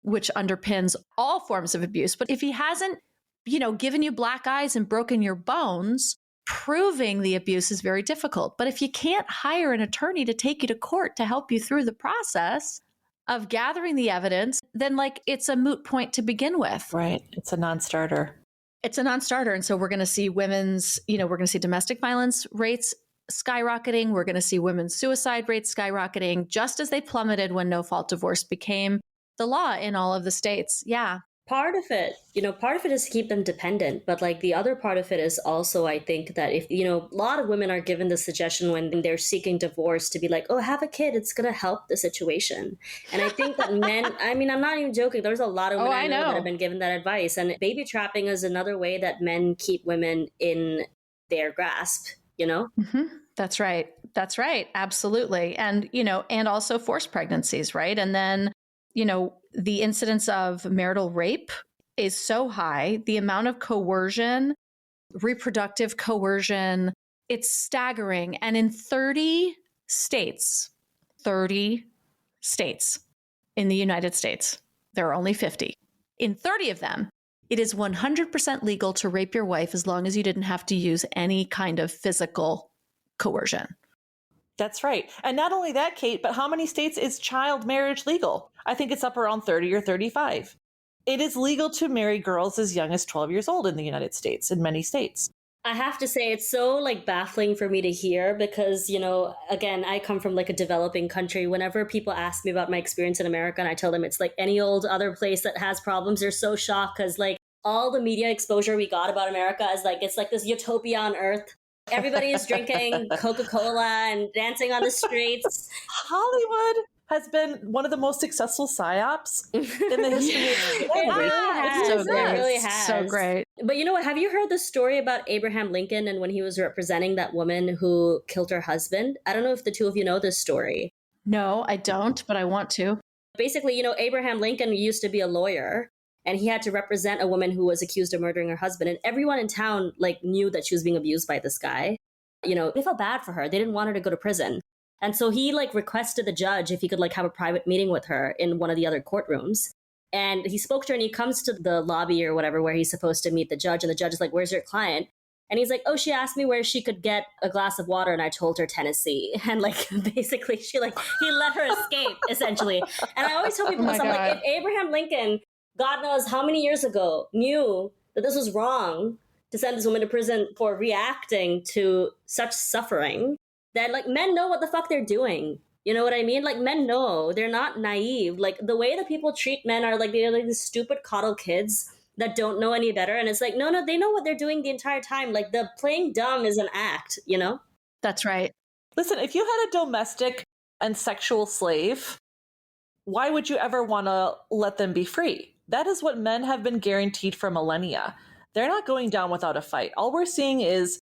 which underpins all forms of abuse, but if he hasn't, you know, given you black eyes and broken your bones, proving the abuse is very difficult. But if you can't hire an attorney to take you to court to help you through the process of gathering the evidence, then like it's a moot point to begin with. Right. It's a non-starter. It's a non-starter. And so we're going to see we're going to see domestic violence rates skyrocketing. We're going to see women's suicide rates skyrocketing, just as they plummeted when no-fault divorce became the law in all of the states. Yeah. Part of it, part of it is to keep them dependent, but like the other part of it is also, I think that if, a lot of women are given the suggestion when they're seeking divorce to be like, oh, have a kid, it's going to help the situation. And I think that men, I mean, I'm not even joking. There's a lot of Oh, women I I know that know. have been given that advice. And baby trapping is another way that men keep women in their grasp, Mm-hmm. That's right. That's right. Absolutely. And, and also forced pregnancies, right? And then, the incidence of marital rape is so high. The amount of coercion, reproductive coercion, it's staggering. And in 30 states in the United States, there are only 50. In 30 of them, it is 100% legal to rape your wife as long as you didn't have to use any kind of physical coercion. That's right. And not only that, Kate, but how many states is child marriage legal? I think it's up around 30 or 35. It is legal to marry girls as young as 12 years old in the United States, in many states. I have to say it's so like baffling for me to hear because, again, I come from like a developing country. Whenever people ask me about my experience in America and I tell them it's like any old other place that has problems, they're so shocked because like all the media exposure we got about America is like, it's like this utopia on earth. Everybody is drinking Coca-Cola and dancing on the streets. Hollywood has been one of the most successful psyops in the history of It humanity. really has. So great. It really has. So great. But you know what? Have you heard the story about Abraham Lincoln and when he was representing that woman who killed her husband? I don't know if the two of you know this story. No, I don't, but I want to. Basically, Abraham Lincoln used to be a lawyer and he had to represent a woman who was accused of murdering her husband. And everyone in town like knew that she was being abused by this guy. They felt bad for her. They didn't want her to go to prison. And so he like requested the judge if he could like have a private meeting with her in one of the other courtrooms. And he spoke to her and he comes to the lobby or whatever where he's supposed to meet the judge. And the judge is like, where's your client? And he's like, oh, she asked me where she could get a glass of water. And I told her Tennessee. And like, basically he let her escape essentially. And I always tell people this, I'm like, if Abraham Lincoln, God knows how many years ago, knew that this was wrong to send this woman to prison for reacting to such suffering, then like men know what the fuck they're doing. You know what I mean? Like men know, they're not naive. Like the way that people treat men are like they're like these stupid coddle kids that don't know any better. And it's like, no, they know what they're doing the entire time. Like the playing dumb is an act, That's right. Listen, if you had a domestic and sexual slave, why would you ever want to let them be free? That is what men have been guaranteed for millennia. They're not going down without a fight. All we're seeing is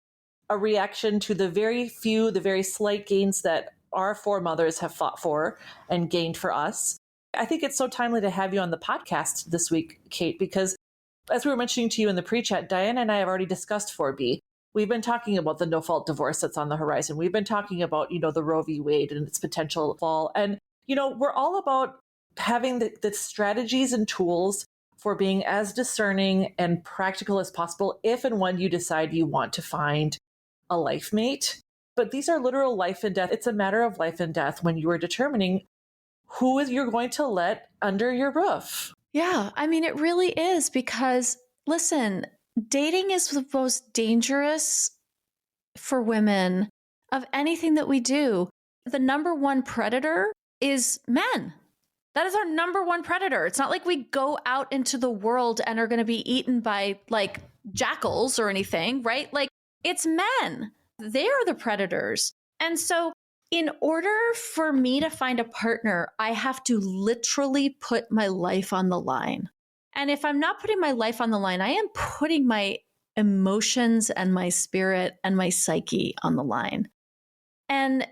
a reaction to the very slight gains that our foremothers have fought for and gained for us. I think it's so timely to have you on the podcast this week, Kate, because as we were mentioning to you in the pre-chat, Diana and I have already discussed 4B. We've been talking about the no-fault divorce that's on the horizon. We've been talking about, the Roe v. Wade and its potential fall. And, we're all about having the strategies and tools for being as discerning and practical as possible if and when you decide you want to find a life mate. But these are literal life and death. It's a matter of life and death when you are determining who is you're going to let under your roof. Yeah, I mean, it really is because, listen, dating is the most dangerous for women of anything that we do. The number one predator is men. That is our number one predator. It's not like we go out into the world and are going to be eaten by like jackals or anything, right? Like it's men. They are the predators. And so in order for me to find a partner, I have to literally put my life on the line. And if I'm not putting my life on the line, I am putting my emotions and my spirit and my psyche on the line. And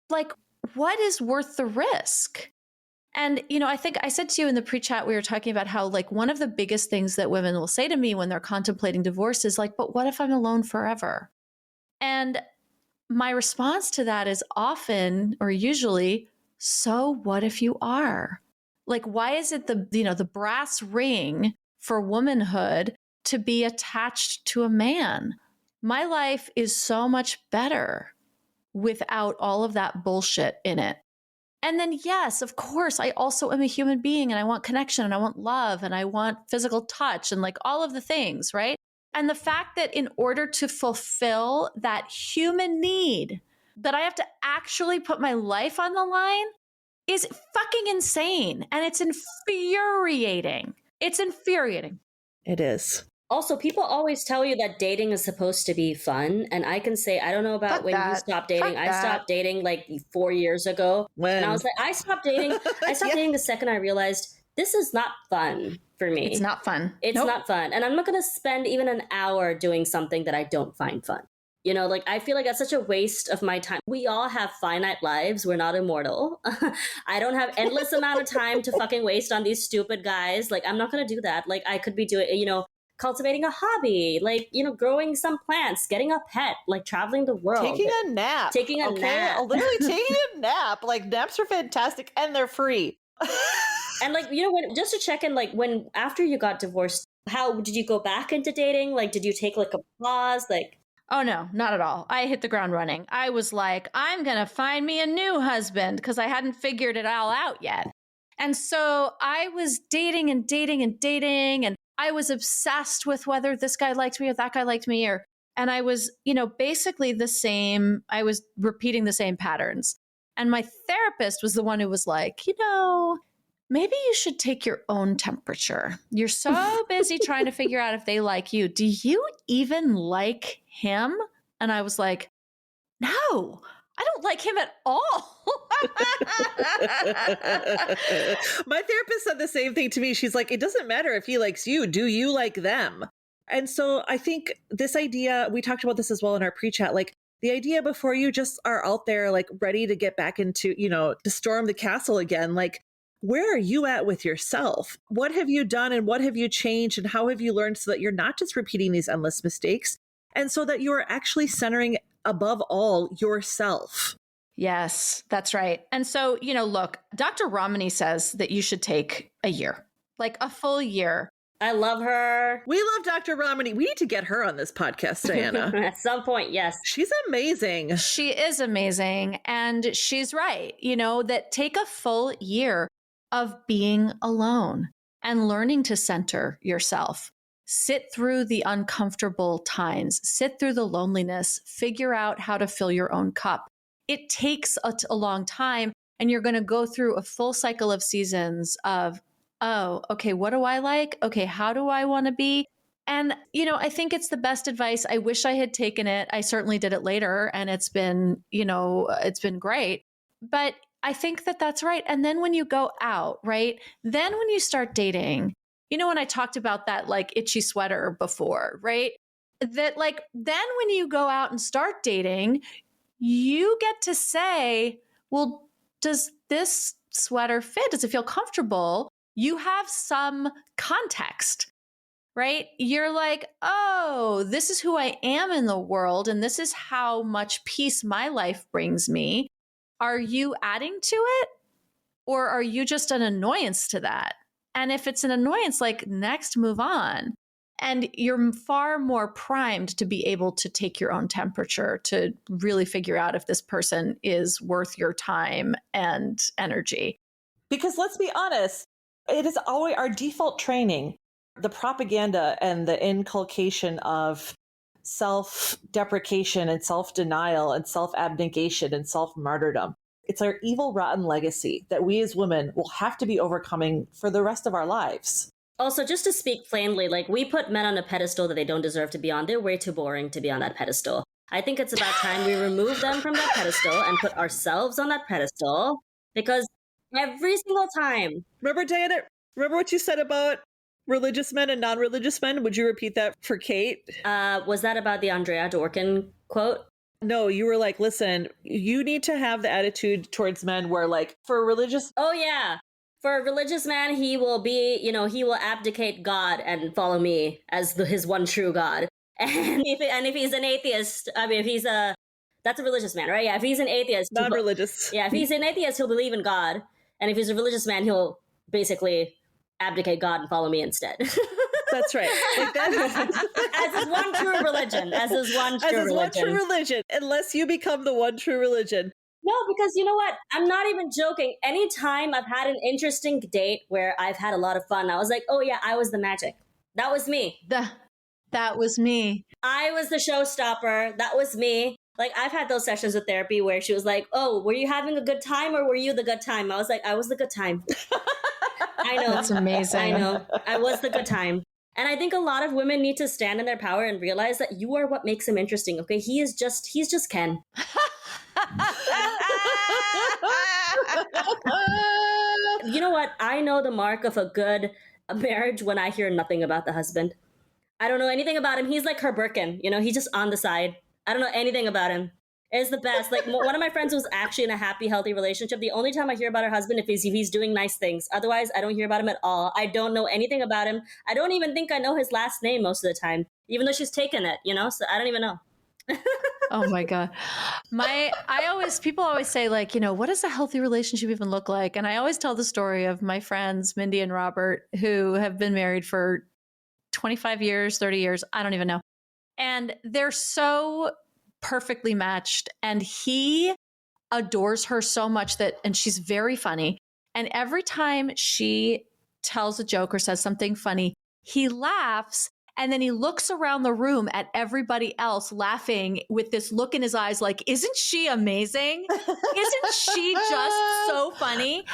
like, what is worth the risk? And, I think I said to you in the pre-chat, we were talking about how like one of the biggest things that women will say to me when they're contemplating divorce is like, but what if I'm alone forever? And my response to that is often or usually, so what if you are? Like, why is it the brass ring for womanhood to be attached to a man? My life is so much better without all of that bullshit in it. And then, yes, of course, I also am a human being and I want connection and I want love and I want physical touch and like all of the things, right? And the fact that in order to fulfill that human need, that I have to actually put my life on the line is fucking insane. And it's infuriating. It's infuriating. It is. Also, people always tell you that dating is supposed to be fun. And I can say, I don't know about Fuck when you that. stopped dating. Fuck I that. stopped dating like 4 years ago. When? And I was like, I stopped dating. I stopped Yeah. dating the second I realized this is not fun for me. It's not fun. It's Nope. not fun. And I'm not going to spend even an hour doing something that I don't find fun. You know, like I feel like that's such a waste of my time. We all have finite lives. We're not immortal. I don't have endless amount of time to fucking waste on these stupid guys. Like I'm not going to do that. Like I could be doing, you know, cultivating a hobby, like, you know, growing some plants, getting a pet, like traveling the world. Taking a nap. Taking a nap. Literally taking a nap. Like naps are fantastic and they're free. And like, you know, when just to check in, like when after you got divorced, how did you go back into dating? Like, did you take like a pause? Like, Oh, no, not at all. I hit the ground running. I was like, I'm going to find me a new husband because I hadn't figured it all out yet. And so I was dating and dating and dating. And I was obsessed with whether this guy liked me or that guy liked me. And I was, you know, basically the same. I was repeating the same patterns. And my therapist was the one who was like, you know, maybe you should take your own temperature. You're so busy trying to figure out if they like you. Do you even like him? And I was like, no, I don't like him at all. My therapist said the same thing to me. She's like, it doesn't matter if he likes you. Do you like them? And so I think this idea, we talked about this as well in our pre-chat, like the idea before you just are out there, like ready to get back into, you know, to storm the castle again, like, where are you at with yourself? What have you done and what have you changed and how have you learned so that you're not just repeating these endless mistakes and so that you're actually centering above all yourself? Yes, that's right. And so, you know, look, Dr. Ramani says that you should take a year, like a full year. I love her. We love Dr. Ramani. We need to get her on this podcast, Diana. At some point, yes. She's amazing. She is amazing. And she's right, you know, that take a full year of being alone and learning to center yourself. Sit through the uncomfortable times, sit through the loneliness, figure out how to fill your own cup. It takes a long time, and you're going to go through a full cycle of seasons of, oh, okay, what do I like? Okay, how do I want to be? And, you know, I think it's the best advice. I wish I had taken it. I certainly did it later, and it's been, you know, it's been great. But I think that that's right. And then when you go out, right? Then when you start dating, you know, when I talked about that like itchy sweater before, right? That like, then when you go out and start dating, you get to say, well, does this sweater fit? Does it feel comfortable? You have some context, right? You're like, oh, this is who I am in the world, and this is how much peace my life brings me. Are you adding to it? Or are you just an annoyance to that? And if it's an annoyance, like next, move on. And you're far more primed to be able to take your own temperature to really figure out if this person is worth your time and energy. Because let's be honest, it is always our default training, the propaganda and the inculcation of self-deprecation and self-denial and self-abnegation and self-martyrdom. It's our evil, rotten legacy that we as women will have to be overcoming for the rest of our lives. Also, just to speak plainly, like we put men on a pedestal that they don't deserve to be on. They're way too boring to be on that pedestal. I think it's about time we remove them from that pedestal and put ourselves on that pedestal, because every single time. Remember, Diana, remember what you said about religious men and non-religious men? Would you repeat that for Kate? Was that about the Andrea Dworkin quote? No, you were like, listen, you need to have the attitude towards men where like for a religious... Oh, yeah. For a religious man, he will be, you know, he will abdicate God and follow me as his one true God. And if he's an atheist, I mean, if he's that's a religious man, right? Yeah, if he's an atheist. Non-religious. Yeah, if he's an atheist, he'll believe in God. And if he's a religious man, he'll basically abdicate God and follow me instead. That's right. Like that as his one true religion. As his one true religion. Unless you become the one true religion. No, because you know what? I'm not even joking. Anytime I've had an interesting date where I've had a lot of fun, I was like, oh yeah, I was the magic. That was me. That was me. I was the showstopper. That was me. Like, I've had those sessions with therapy where she was like, oh, were you having a good time or were you the good time? I was like, I was the good time. I know. That's amazing. I know. I was the good time. And I think a lot of women need to stand in their power and realize that you are what makes him interesting. Okay. He's just Ken. You know what? I know the mark of a good marriage when I hear nothing about the husband. I don't know anything about him. He's like her Birkin, he's just on the side. I don't know anything about him. It's the best. Like one of my friends was actually in a happy, healthy relationship. The only time I hear about her husband if he's doing nice things. Otherwise, I don't hear about him at all. I don't know anything about him. I don't even think I know his last name most of the time, even though she's taken it, so I don't even know. Oh my God. People always say like, what does a healthy relationship even look like? And I always tell the story of my friends, Mindy and Robert, who have been married for 25 years, 30 years. I don't even know. And they're so perfectly matched. And he adores her so much and she's very funny. And every time she tells a joke or says something funny, he laughs. And then he looks around the room at everybody else laughing with this look in his eyes like, isn't she amazing? Isn't she just so funny?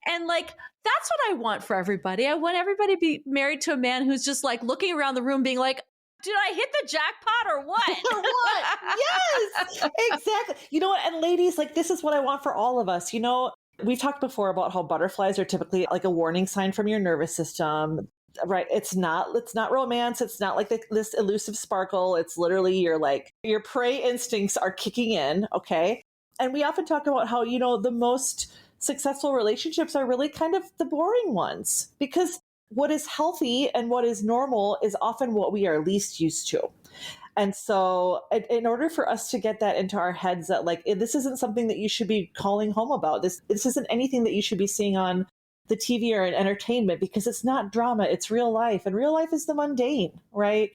And like, that's what I want for everybody. I want everybody to be married to a man who's just like looking around the room being like, did I hit the jackpot or what? Or what? Yes, exactly. You know what? And ladies, like, this is what I want for all of us. We've talked before about how butterflies are typically like a warning sign from your nervous system. Right. It's not romance. It's not like this elusive sparkle. It's literally your prey instincts are kicking in. Okay. And we often talk about how, the most successful relationships are really kind of the boring ones, because what is healthy and what is normal is often what we are least used to. And so in order for us to get that into our heads that like, this isn't something that you should be calling home about. This isn't anything that you should be seeing on the TV or in entertainment, because it's not drama, it's real life. And real life is the mundane, right?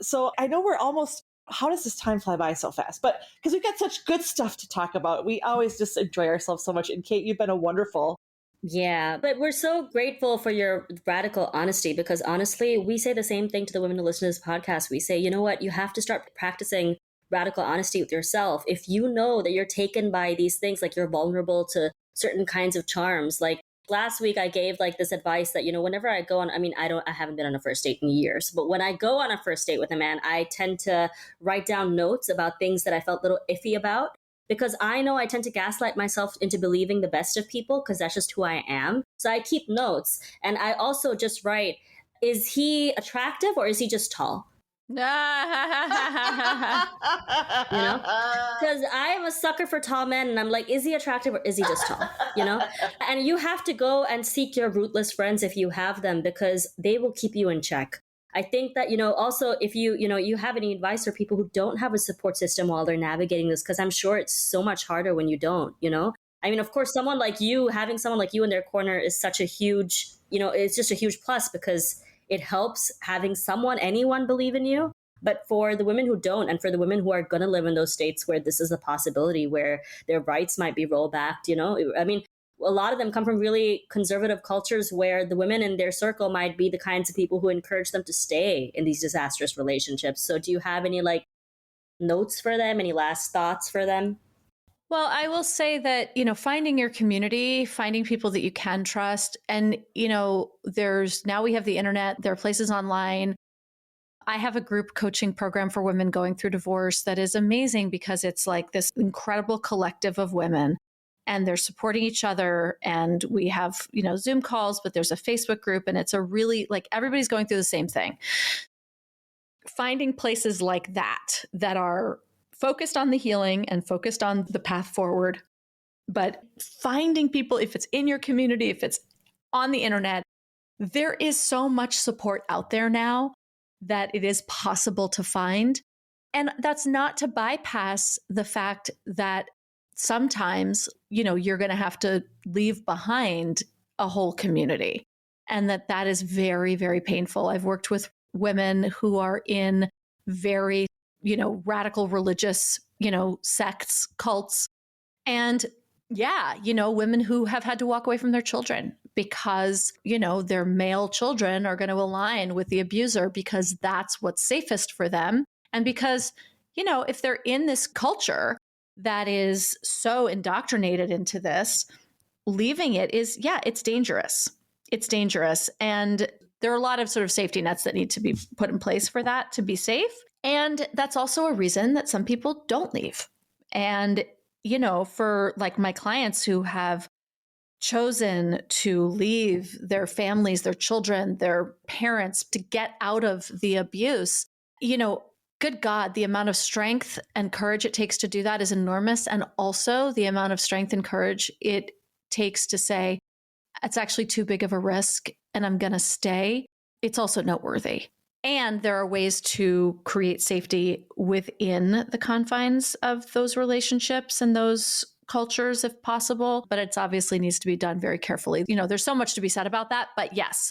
So I know we're almost, how does this time fly by so fast? But because we've got such good stuff to talk about, we always just enjoy ourselves so much. And Kate, you've been a wonderful. Yeah, but we're so grateful for your radical honesty, because honestly, we say the same thing to the women who listen to this podcast. We say, you know what, you have to start practicing radical honesty with yourself. If you know that you're taken by these things, like you're vulnerable to certain kinds of charms, like last week I gave like this advice that, whenever I go on, I haven't been on a first date in years, but when I go on a first date with a man, I tend to write down notes about things that I felt a little iffy about, because I know I tend to gaslight myself into believing the best of people, because that's just who I am. So I keep notes, and I also just write, is he attractive or is he just tall? Because I am a sucker for tall men, and I'm like, is he attractive or is he just tall? And you have to go and seek your rootless friends if you have them, because they will keep you in check. I think that, also if you have any advice for people who don't have a support system while they're navigating this, because I'm sure it's so much harder when you don't, of course, having someone like you in their corner is such a huge, it's just a huge plus, because it helps having anyone believe in you. But for the women who don't, and for the women who are going to live in those states where this is a possibility, where their rights might be rolled back, a lot of them come from really conservative cultures where the women in their circle might be the kinds of people who encourage them to stay in these disastrous relationships. So do you have any notes for them, any last thoughts for them? Well, I will say that, finding your community, finding people that you can trust. And, now we have the internet, there are places online. I have a group coaching program for women going through divorce that is amazing, because it's like this incredible collective of women, and they're supporting each other. And we have, Zoom calls, but there's a Facebook group, and it's a really everybody's going through the same thing. Finding places like that are focused on the healing and focused on the path forward, but finding people, if it's in your community, if it's on the internet, there is so much support out there now that it is possible to find. And that's not to bypass the fact that sometimes, you're going to have to leave behind a whole community, and that is very, very painful. I've worked with women who are in very radical religious, sects, cults. And women who have had to walk away from their children because, their male children are going to align with the abuser because that's what's safest for them. And because, if they're in this culture that is so indoctrinated into this, leaving it is, it's dangerous. it's dangerous. And there are a lot of sort of safety nets that need to be put in place for that to be safe. And that's also a reason that some people don't leave. And, you know, for like my clients who have chosen to leave their families, their children, their parents to get out of the abuse, you know, good God, the amount of strength and courage it takes to do that is enormous. And also the amount of strength and courage it takes to say, it's actually too big of a risk and I'm going to stay. It's also noteworthy. And there are ways to create safety within the confines of those relationships and those cultures if possible, but it's obviously needs to be done very carefully. You know, there's so much to be said about that, but yes,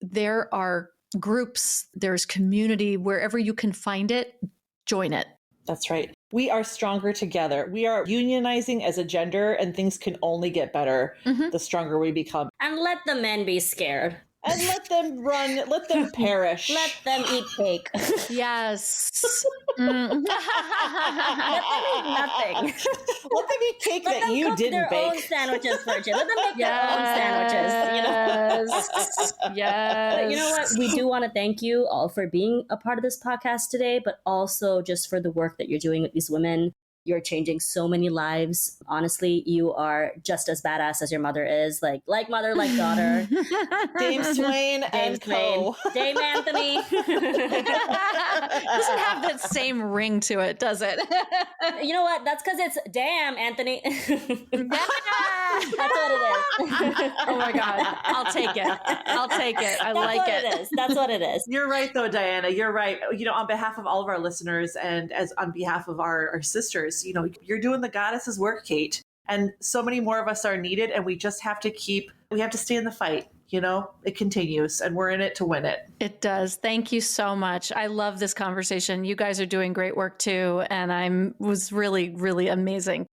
there are groups, there's community, wherever you can find it, join it. That's right. We are stronger together. We are unionizing as a gender, and things can only get better the stronger we become. And let the men be scared. And let them run, let them perish. Let them eat cake. Yes. Let them eat nothing. Let them eat cake Let that them you cook didn't their bake. own sandwiches for you. Let them make their own sandwiches. You know? Yes. But you know what? We do want to thank you all for being a part of this podcast today, but also just for the work that you're doing with these women. You're changing so many lives. Honestly, you are just as badass as your mother is. Like mother, like daughter. Dame Swain and co. Dame Anthony. Doesn't have that same ring to it, does it? You know what? That's because it's damn Anthony. That's what it is. Oh my God. I'll take it. I like it. It is. That's what it is. You're right, though, Diana. You're right. You know, on behalf of all of our listeners and as on behalf of our sisters, you know, you're doing the goddess's work, Kate. And so many more of us are needed. And we just have to stay in the fight. You know, it continues and we're in it to win it. It does. Thank you so much. I love this conversation. You guys are doing great work too. And was really, really amazing.